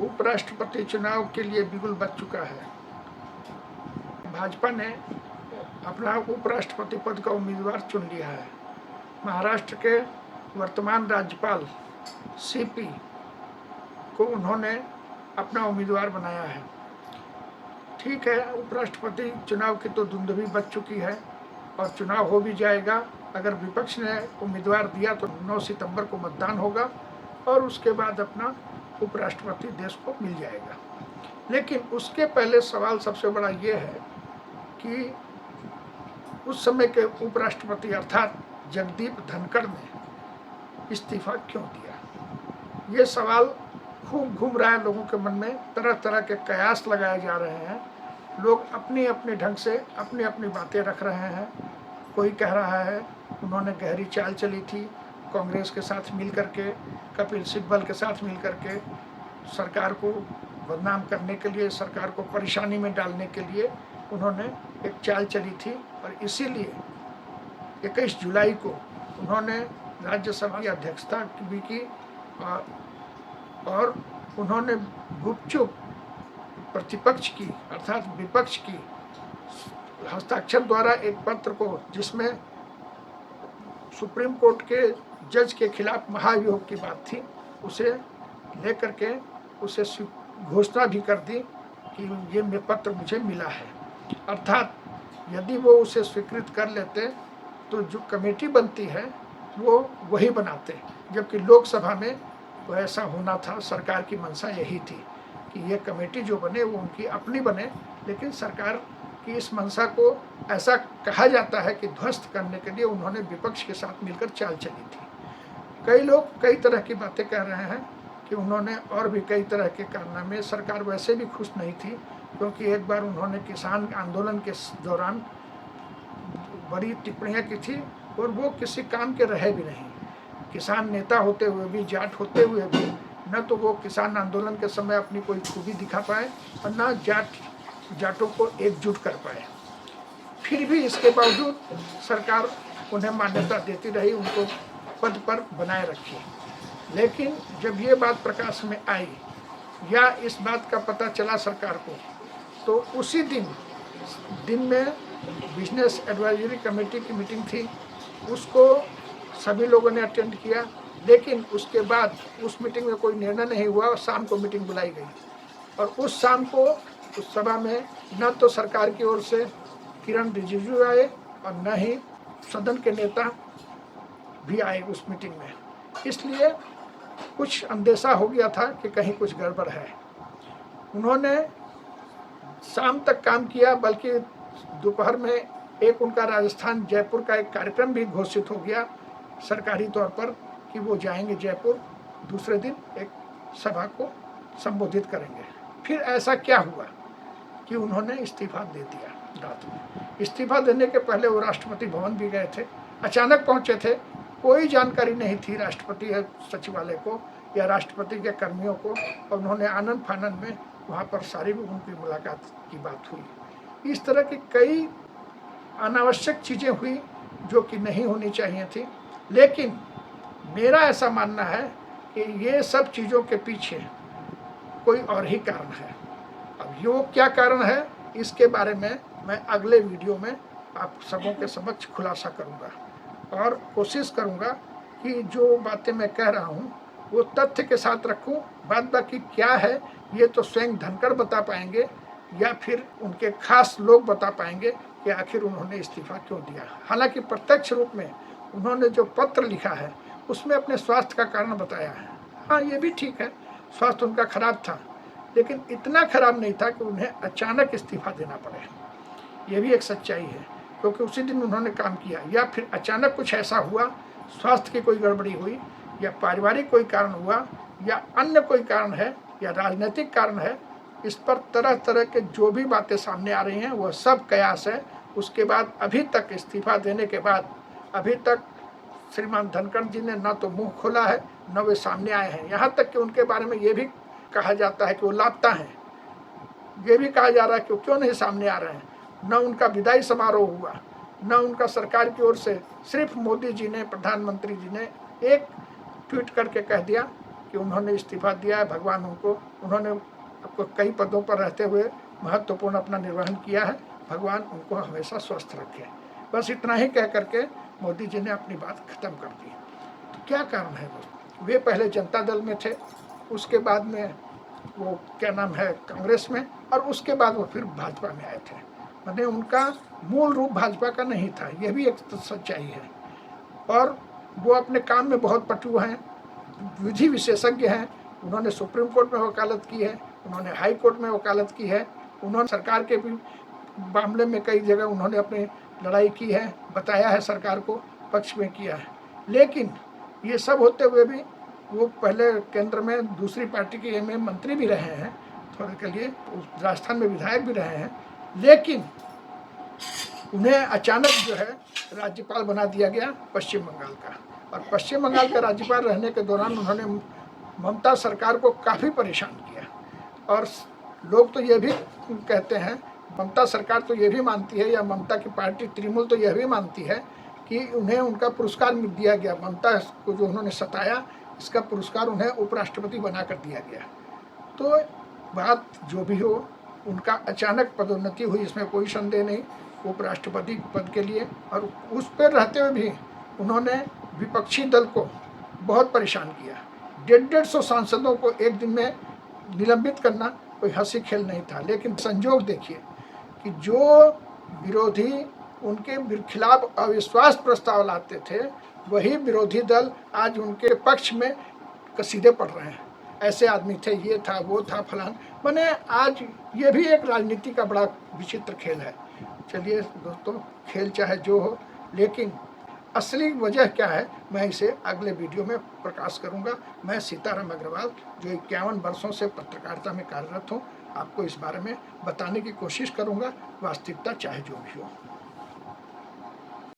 उपराष्ट्रपति चुनाव के लिए बिगुल बज चुका है। भाजपा ने अपना उपराष्ट्रपति पद का उम्मीदवार चुन लिया है। महाराष्ट्र के वर्तमान राज्यपाल सीपी को उन्होंने अपना उम्मीदवार बनाया है। ठीक है, उपराष्ट्रपति चुनाव की तो धुंधली बच चुकी है और चुनाव हो भी जाएगा। अगर विपक्ष ने उम्मीदवार दिया तो 9 सितंबर को मतदान होगा और उसके बाद अपना उपराष्ट्रपति देश को मिल जाएगा। लेकिन उसके पहले सवाल सबसे बड़ा ये है कि उस समय के उपराष्ट्रपति अर्थात जगदीप धनखड़ ने इस्तीफा क्यों दिया। ये सवाल खूब घूम रहा है लोगों के मन में। तरह तरह के कयास लगाए जा रहे हैं। लोग अपनी अपने ढंग से अपनी अपनी बातें रख रहे हैं। कोई कह रहा है उन्होंने गहरी चाल चली थी, कांग्रेस के साथ मिल करके, कपिल सिब्बल के साथ मिल करके सरकार को बदनाम करने के लिए, सरकार को परेशानी में डालने के लिए उन्होंने एक चाल चली थी और इसीलिए 21 जुलाई को उन्होंने राज्यसभा की अध्यक्षता भी की और उन्होंने गुपचुप प्रतिपक्ष की अर्थात विपक्ष की हस्ताक्षर द्वारा एक पत्र को, जिसमें सुप्रीम कोर्ट के जज के खिलाफ महाभियोग की बात थी, उसे लेकर के उसे घोषणा भी कर दी कि ये पत्र मुझे मिला है। अर्थात यदि वो उसे स्वीकृत कर लेते तो जो कमेटी बनती है वो वही बनाते, जबकि लोकसभा में तो ऐसा होना था। सरकार की मंशा यही थी कि ये कमेटी जो बने वो उनकी अपनी बने, लेकिन सरकार की इस मंशा को ऐसा कहा जाता है कि ध्वस्त करने के लिए उन्होंने विपक्ष के साथ मिलकर चाल चली थी। कई लोग कई तरह की बातें कह रहे हैं कि उन्होंने और भी कई तरह के कारनामे, सरकार वैसे भी खुश नहीं थी क्योंकि एक बार उन्होंने किसान आंदोलन के दौरान बड़ी टिप्पणियां की थी और वो किसी काम के रहे भी नहीं। किसान नेता होते हुए भी, जाट होते हुए भी, न तो वो किसान आंदोलन के समय अपनी कोई खूबी दिखा पाए और न जाटों को एकजुट कर पाए। फिर भी इसके बावजूद सरकार उन्हें मान्यता देती रही, उनको पद पर बनाए रखी। लेकिन जब ये बात प्रकाश में आई या इस बात का पता चला सरकार को, तो उसी दिन में बिजनेस एडवाइजरी कमेटी की मीटिंग थी, उसको सभी लोगों ने अटेंड किया। लेकिन उसके बाद उस मीटिंग में कोई निर्णय नहीं हुआ और शाम को मीटिंग बुलाई गई और उस शाम को उस सभा में न तो सरकार की ओर से किरण रिजिजू आए और न ही सदन के नेता भी आए उस मीटिंग में। इसलिए कुछ अंदेशा हो गया था कि कहीं कुछ गड़बड़ है। उन्होंने शाम तक काम किया, बल्कि दोपहर में एक उनका राजस्थान जयपुर का एक कार्यक्रम भी घोषित हो गया सरकारी तौर पर कि वो जाएंगे जयपुर, दूसरे दिन एक सभा को संबोधित करेंगे। फिर ऐसा क्या हुआ कि उन्होंने इस्तीफा दे दिया रात में। इस्तीफा देने के पहले वो राष्ट्रपति भवन भी गए थे, अचानक पहुंचे थे, कोई जानकारी नहीं थी राष्ट्रपति सचिवालय को या राष्ट्रपति के कर्मियों को, और उन्होंने आनंद फानंद में वहाँ पर सारी उनकी मुलाकात की बात हुई। इस तरह की कई अनावश्यक चीज़ें हुई जो कि नहीं होनी चाहिए थी। लेकिन मेरा ऐसा मानना है कि ये सब चीज़ों के पीछे कोई और ही कारण है। अब ये वो क्या कारण है, इसके बारे में मैं अगले वीडियो में आप सबों के समक्ष खुलासा करूंगा और कोशिश करूंगा कि जो बातें मैं कह रहा हूं वो तथ्य के साथ रखूं। बाद बाकी क्या है ये तो स्वयं धनखड़ बता पाएंगे या फिर उनके खास लोग बता पाएंगे कि आखिर उन्होंने इस्तीफा क्यों दिया। हालांकि प्रत्यक्ष रूप में उन्होंने जो पत्र लिखा है उसमें अपने स्वास्थ्य का कारण बताया है। हाँ, ये भी ठीक है, स्वास्थ्य उनका खराब था, लेकिन इतना खराब नहीं था कि उन्हें अचानक इस्तीफा देना पड़े। ये भी एक सच्चाई है, क्योंकि उसी दिन उन्होंने काम किया या फिर अचानक कुछ ऐसा हुआ, स्वास्थ्य की कोई गड़बड़ी हुई या पारिवारिक कोई कारण हुआ या अन्य कोई कारण है या राजनीतिक कारण है। इस पर तरह तरह के जो भी बातें सामने आ रही हैं वह सब कयास है। उसके बाद अभी तक इस्तीफा देने के बाद अभी तक श्रीमान धनखड़ जी ने न तो मुंह खोला है न वे सामने आए हैं। यहाँ तक कि उनके बारे में ये भी कहा जाता है कि वो लापता हैं। ये भी कहा जा रहा है कि वो क्यों नहीं सामने आ रहे हैं। न उनका विदाई समारोह हुआ, न उनका सरकार की ओर से। सिर्फ मोदी जी ने, प्रधानमंत्री जी ने एक ट्वीट करके कह दिया कि उन्होंने इस्तीफा दिया है, भगवान उन्होंने कई पदों पर रहते हुए महत्वपूर्ण अपना निर्वहन किया है, भगवान उनको हमेशा स्वस्थ रखे। बस इतना ही कह करके मोदी जी ने अपनी बात खत्म कर दी। तो क्या कारण है दोस्तों? वे पहले जनता दल में थे, उसके बाद में वो क्या नाम है कांग्रेस में, और उसके बाद वो फिर भाजपा में आए थे। मतलब उनका मूल रूप भाजपा का नहीं था, यह भी एक सच्चाई है। और वो अपने काम में बहुत पटु हैं, विधि विशेषज्ञ हैं। उन्होंने सुप्रीम कोर्ट में वकालत की है, उन्होंने हाई कोर्ट में वकालत की है, उन्होंने सरकार के भी मामले में कई जगह उन्होंने अपनी लड़ाई की है, बताया है, सरकार को पक्ष में किया है। लेकिन ये सब होते हुए भी वो पहले केंद्र में दूसरी पार्टी के में मंत्री भी रहे हैं थोड़े के लिए, राजस्थान में विधायक भी रहे हैं, लेकिन उन्हें अचानक जो है राज्यपाल बना दिया गया पश्चिम बंगाल का। और पश्चिम बंगाल का राज्यपाल रहने के दौरान उन्होंने ममता सरकार को काफ़ी परेशान किया। और लोग तो ये भी कहते हैं, ममता सरकार तो ये भी मानती है, या ममता की पार्टी तृणमूल तो यह भी मानती है कि उन्हें उनका पुरस्कार दिया गया, ममता को जो उन्होंने सताया इसका पुरस्कार उन्हें उपराष्ट्रपति बनाकर दिया गया। तो बात जो भी हो, उनका अचानक पदोन्नति हुई, इसमें कोई संदेह नहीं, उपराष्ट्रपति पद के लिए। और उस पर रहते हुए भी उन्होंने विपक्षी दल को बहुत परेशान किया। 150 सांसदों को एक दिन में निलंबित करना कोई हंसी खेल नहीं था। लेकिन संजोग देखिए कि जो विरोधी उनके खिलाफ अविश्वास प्रस्ताव लाते थे, वही विरोधी दल आज उनके पक्ष में कसीदे पढ़ रहे हैं। ऐसे आदमी थे, ये था, वो था, फलान। मैंने आज ये भी एक राजनीति का बड़ा विचित्र खेल है। चलिए दोस्तों, खेल चाहे जो हो, लेकिन असली वजह क्या है मैं इसे अगले वीडियो में प्रकाश करूंगा। मैं सीताराम अग्रवाल, जो 51 वर्षों से पत्रकारिता में कार्यरत हूँ, आपको इस बारे में बताने की कोशिश करूंगा, वास्तविकता चाहे जो भी हो।